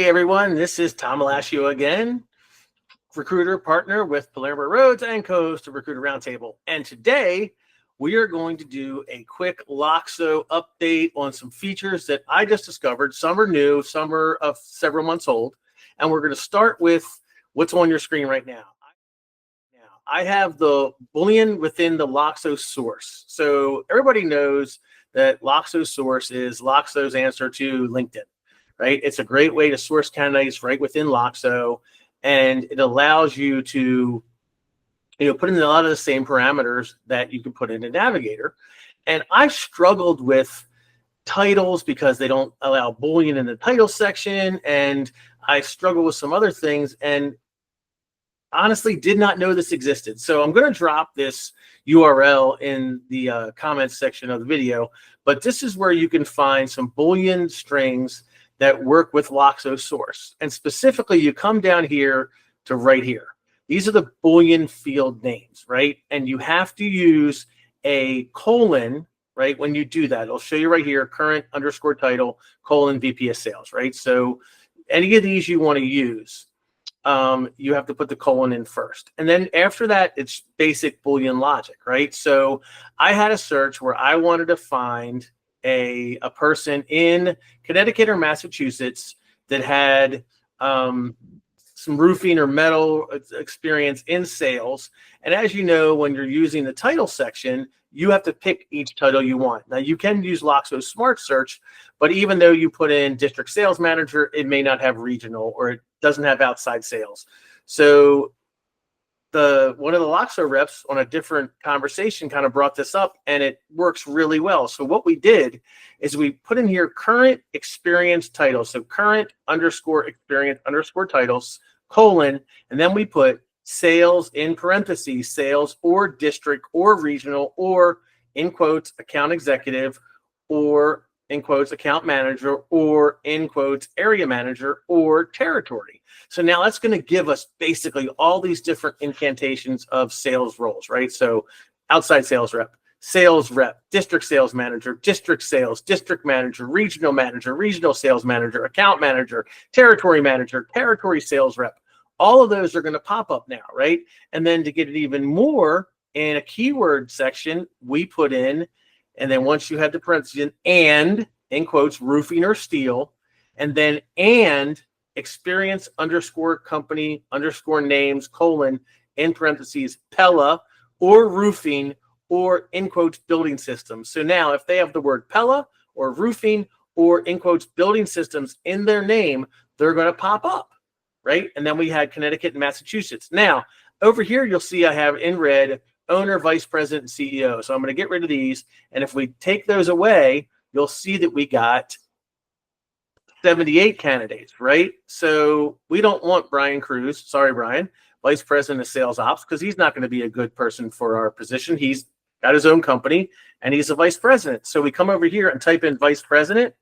Hey everyone, this is Tom Alascio again, recruiter partner with Palermo Rhodes and co-host of Recruiter Roundtable. And today we are going to do a quick Loxo update on some features that I just discovered. Some are new, some are several months old. And we're going to start with what's on your screen right now. I have the Boolean within the Loxo source. So everybody knows that Loxo source is Loxo's answer to LinkedIn. Right? It's a great way to source candidates right within Loxo, and it allows you to, put in a lot of the same parameters that you can put in a Navigator. And I struggled with titles because they don't allow Boolean in the title section, and I struggle with some other things, and honestly did not know this existed. So I'm going to drop this URL in the comments section of the video, but this is where you can find some Boolean strings that work with Loxo source. And specifically, you come down here to right here. These are the Boolean field names, right? And you have to use a colon, right? When you do that, it'll show you right here, current _ title, colon VP of sales, right? So any of these you want to use, you have to put the colon in first. And then after that, it's basic Boolean logic, right? So I had a search where I wanted to find a person in Connecticut or Massachusetts that had some roofing or metal experience in sales. And as you know, when you're using the title section, you have to pick each title you want. Now, you can use Loxo Smart Search, but even though you put in district sales manager, it may not have regional or it doesn't have outside sales. So one of the Loxo reps on a different conversation kind of brought this up, and it works really well. So what we did is we put in here current experience titles. So current _ experience _ titles, colon, and then we put sales in parentheses, sales or district or regional or in quotes account executive or in quotes account manager or in quotes area manager or territory. So now that's going to give us basically all these different incantations of sales roles, right? So outside sales rep, district sales manager, district sales, district manager, regional sales manager, account manager, territory sales rep. All of those are going to pop up now, right? And then to get it even more in a keyword section, we put in, and then once you have the parentheses, and in quotes, roofing or steel, and then and experience _ company _ names, colon, in parentheses, Pella or roofing or in quotes, building systems. So now if they have the word Pella or roofing or in quotes, building systems in their name, they're going to pop up, right? And then we had Connecticut and Massachusetts. Now over here, you'll see I have in red owner, vice president, and CEO. So I'm going to get rid of these. And if we take those away, you'll see that we got 78 candidates, right? So we don't want Brian Cruz, sorry, Brian, vice president of sales ops, because he's not going to be a good person for our position. He's got his own company and he's a vice president. So we come over here and type in vice president,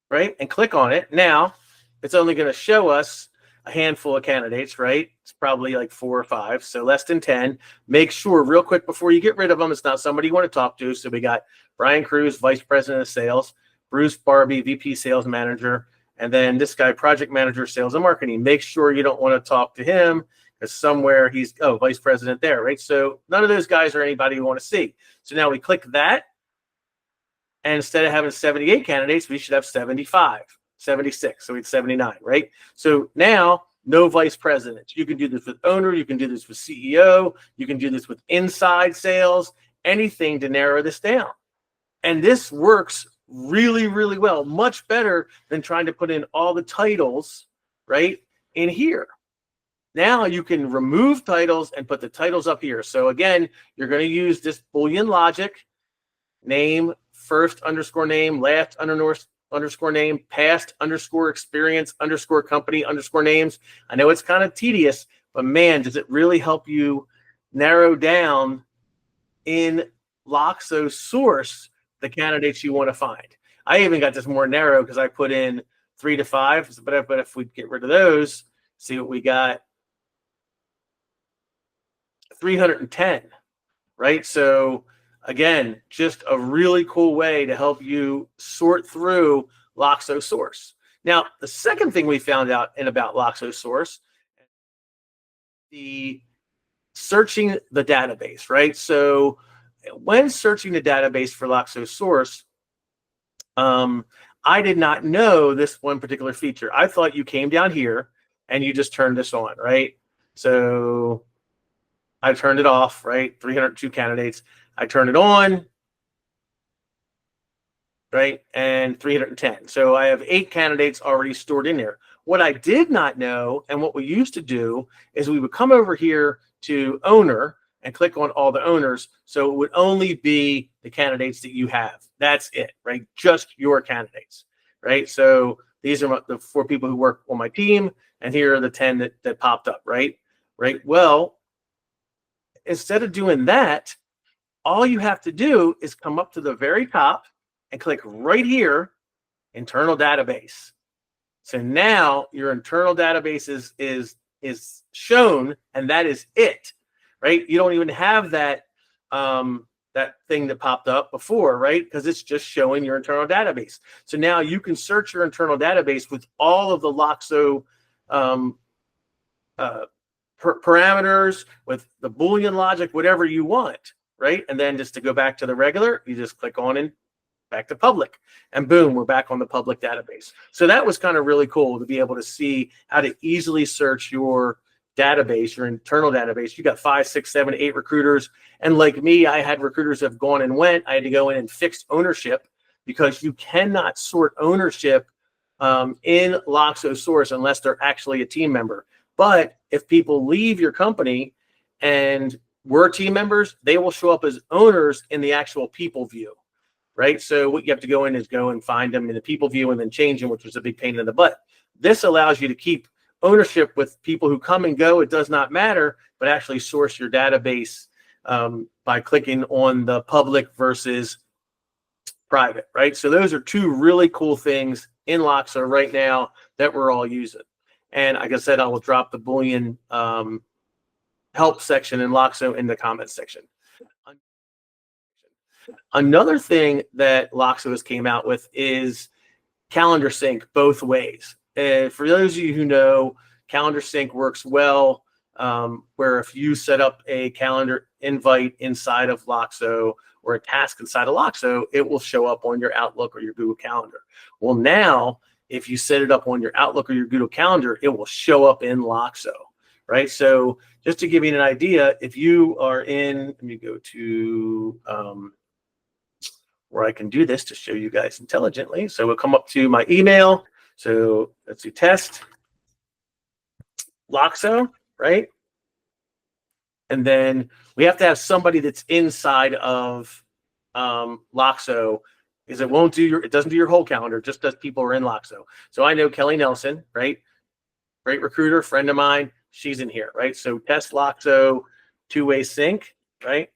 right? And click on it. Now it's only going to show us a handful of candidates, right? It's probably like 4 or 5, so less than 10. Make sure real quick before you get rid of them, it's not somebody you want to talk to. So we got Brian Cruz, vice president of sales, Bruce Barbie, VP sales manager, and then this guy, project manager, sales and marketing. Make sure you don't want to talk to him because somewhere he's, vice president there, right? So none of those guys are anybody you want to see. So now we click that, and instead of having 78 candidates, we should have 75. 76, so it's 79, right? So now, no vice presidents. You can do this with owner, you can do this with CEO, you can do this with inside sales, anything to narrow this down. And this works really, really well, much better than trying to put in all the titles, right, in here. Now you can remove titles and put the titles up here. So again, you're going to use this Boolean logic, name, first _ name, last _ name, past _ experience _ company _ names. I know it's kind of tedious, but man, does it really help you narrow down in Loxo source the candidates you want to find. I even got this more narrow because I put in 3 to 5, but if we get rid of those, see what we got, 310, right? So again, just a really cool way to help you sort through Loxo source. Now, the second thing we found out about Loxo source, the searching the database, right? So when searching the database for Loxo source, I did not know this one particular feature. I thought you came down here and you just turned this on, right? So I turned it off, right? 302 candidates. I turned it on, right? And 310. So I have 8 candidates already stored in there. What I did not know, and what we used to do, is we would come over here to owner and click on all the owners. So it would only be the candidates that you have. That's it, right? Just your candidates, right? So these are the 4 people who work on my team, and here are the 10 that popped up, right? Right. Well, instead of doing that, all you have to do is come up to the very top and click right here, internal database. So now your internal database is shown, and that is it, right? You don't even have that that thing that popped up before, right? Because it's just showing your internal database. So now you can search your internal database with all of the Loxo parameters, with the Boolean logic, whatever you want, right? And then just to go back to the regular, you just click on and back to public, and boom, we're back on the public database. So that was kind of really cool to be able to see how to easily search your database, your internal database. You got 5, 6, 7, 8 recruiters. And like me, I had recruiters that have gone and went. I had to go in and fix ownership, because you cannot sort ownership in Loxo source unless they're actually a team member. But if people leave your company and were team members, they will show up as owners in the actual people view, right? So what you have to go in is go and find them in the people view and then change them, which was a big pain in the butt. This allows you to keep ownership with people who come and go. It does not matter, but actually source your database by clicking on the public versus private, right? So those are 2 really cool things in Loxo right now that we're all using. And like I said, I will drop the Boolean help section in Loxo in the comments section. Another thing that Loxo has came out with is calendar sync both ways. And for those of you who know, calendar sync works well where if you set up a calendar invite inside of Loxo or a task inside of Loxo, it will show up on your Outlook or your Google Calendar. Well, now, if you set it up on your Outlook or your Google Calendar, it will show up in Loxo, right? So just to give you an idea, if you are in, let me go to where I can do this to show you guys intelligently. So we'll come up to my email. So let's do test Loxo, right? And then we have to have somebody that's inside of Loxo, because it doesn't do your whole calendar, just does people who are in Loxo. So I know Kelly Nelson, right? Great recruiter, friend of mine. She's in here, right? So test Loxo 2-way sync, right?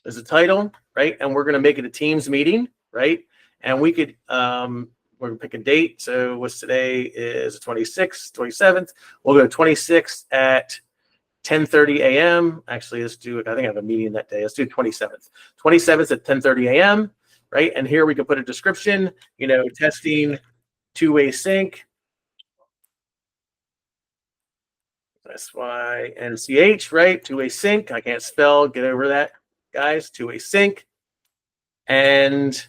There's a title, right? And we're going to make it a Teams meeting, right? And we could, we're going to pick a date. So what's today is the 26th, 27th. We'll go 26th at 10:30 a.m. Actually, let's do it. I think I have a meeting that day. Let's do 27th. 27th at 10:30 a.m., right? And here we can put a description, testing 2-way sync. SYNCH, right? 2-way sync. I can't spell. Get over that, guys. 2-way sync. And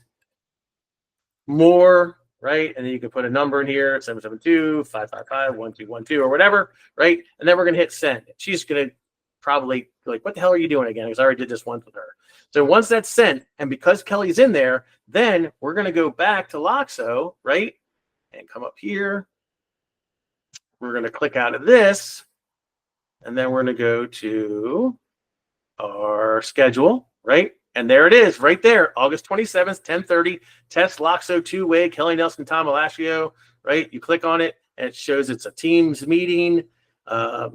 more, right? And then you can put a number in here, 772-555-1212 or whatever, right? And then we're going to hit send. She's going to probably be like, what the hell are you doing again? Because I already did this once with her. So once that's sent, and because Kelly's in there, then we're going to go back to Loxo, right? And come up here. We're going to click out of this. And then we're going to go to our schedule, right? And there it is, right there, August 27th, 10:30, test Loxo 2-way, Kelly Nelson, Tom Alaschio, right? You click on it, and it shows it's a Teams meeting. All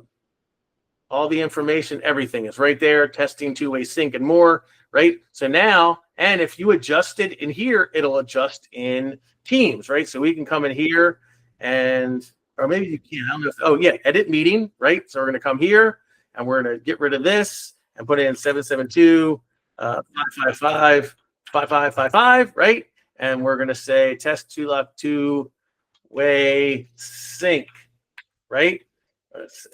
the information, everything is right there, testing 2-way sync and more, right? So now, and if you adjust it in here, it'll adjust in Teams, right? So we can come in here and, or maybe you can, I don't know if, oh yeah, edit meeting, right? So we're going to come here, and we're going to get rid of this and put in 772 555-5555, right? and we're going to say test two-way sync, right?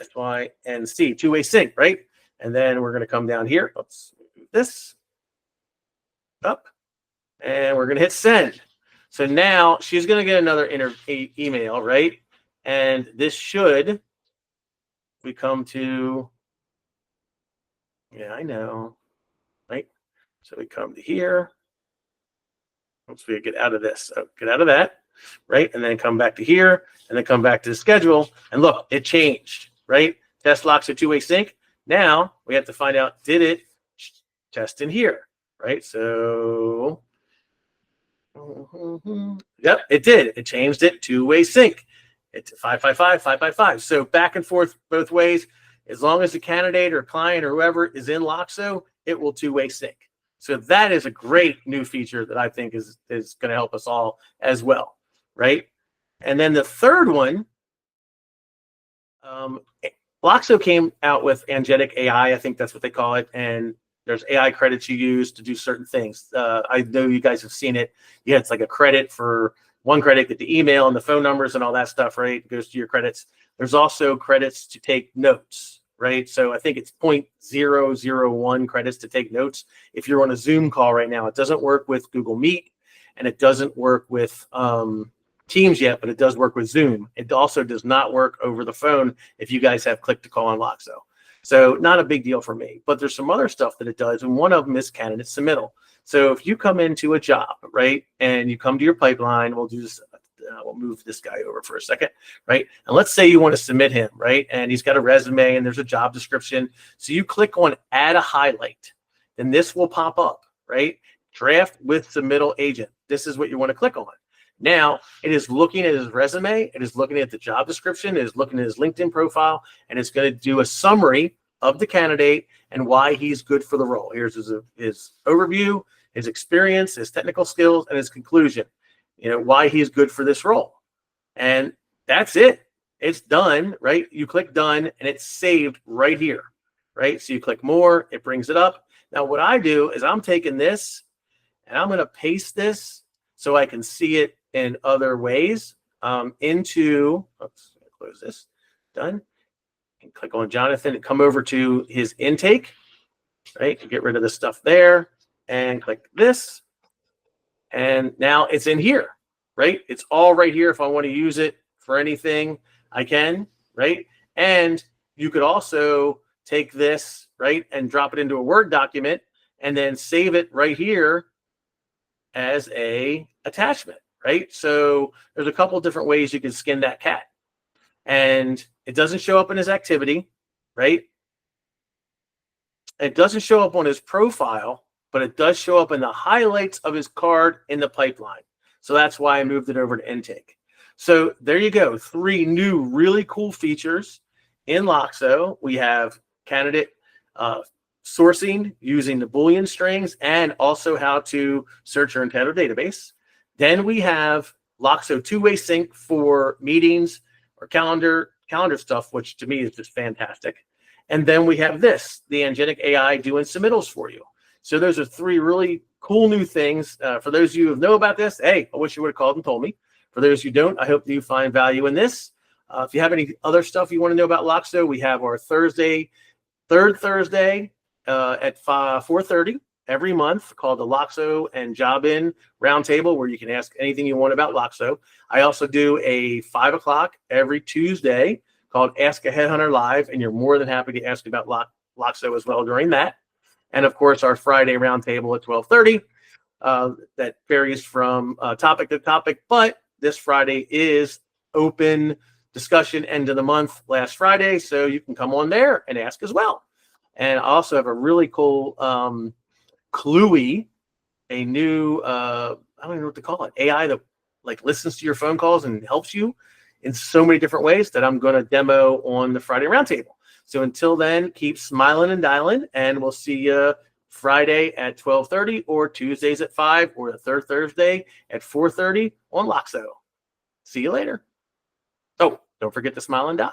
S-Y and C, two-way sync, right? And then we're going to come down here. Let's move this up, and we're going to hit send. So now she's going to get another email, right? And this should, we come to, yeah, I know, right? So we come to here. Once we get out of this, so get out of that, right? And then come back to here, and then come back to the schedule. And look, it changed, right? Test Loxo two-way sync. Now we have to find out, did it test in here, right? So, yep, it did. It changed it two-way sync. It's 555, 555. So back and forth both ways. As long as the candidate or client or whoever is in Loxo, it will two-way sync. So that is a great new feature that I think is going to help us all as well, right? And then the third one, Loxo came out with Angelic AI, I think that's what they call it, and there's AI credits you use to do certain things. I know you guys have seen it. Yeah, it's like a credit for one credit, get the email and the phone numbers and all that stuff, right? It goes to your credits. There's also credits to take notes, right? So I think it's 0.001 credits to take notes. If you're on a Zoom call right now, it doesn't work with Google Meet and it doesn't work with Teams yet, but it does work with Zoom. It also does not work over the phone if you guys have click to call on Loxo. So not a big deal for me, but there's some other stuff that it does. And one of them is candidate submittal. So if you come into a job, right, and you come to your pipeline, we'll do this. We'll move this guy over for a second, right? And let's say you want to submit him, right? And he's got a resume and there's a job description. So you click on add a highlight, then this will pop up, right? Draft with submittal agent. This is what you want to click on. Now it is looking at his resume. It is looking at the job description. It is looking at his LinkedIn profile, and it's going to do a summary of the candidate and why he's good for the role. Here's his overview, his experience, his technical skills, and his conclusion. You know, why he's good for this role. And that's it. It's done, right? You click done and it's saved right here, right? So you click more, it brings it up. Now what I do is I'm taking this and I'm going to paste this so I can see it in other ways into, oops, close this, done. And click on Jonathan and come over to his intake, right? Get rid of the stuff there and click this. And now it's in here, right? It's all right here. If I want to use it for anything, I can, right? And you could also take this, right, and drop it into a Word document and then save it right here as a attachment, right? So there's a couple different ways you can skin that cat. And it doesn't show up in his activity, right? It doesn't show up on his profile, but it does show up in the highlights of his card in the pipeline. So that's why I moved it over to intake. So there you go. 3 new really cool features in Loxo. We have candidate sourcing using the Boolean strings and also how to search your entire database. Then we have Loxo two-way sync for meetings or calendar stuff, which to me is just fantastic. And then we have this, the Angelic AI doing submittals for you. So those are 3 really cool new things. For those of you who know about this, hey, I wish you would have called and told me. For those who don't, I hope that you find value in this. If you have any other stuff you want to know about Loxo, we have our third Thursday at 4:30 every month called the Loxo and Job In Roundtable, where you can ask anything you want about Loxo. I also do a 5 o'clock every Tuesday called Ask a Headhunter Live, and you're more than happy to ask about Loxo as well during that. And of course, our Friday roundtable at 12:30. That varies from topic to topic, but this Friday is open discussion end of the month last Friday, so you can come on there and ask as well. And I also have a really cool Cluey, a new I don't even know what to call it, AI that like listens to your phone calls and helps you in so many different ways that I'm going to demo on the Friday roundtable. So until then, keep smiling and dialing, and we'll see you Friday at 12:30 or Tuesdays at 5 or the third Thursday at 4:30 on Loxo. See you later. Oh, don't forget to smile and dial.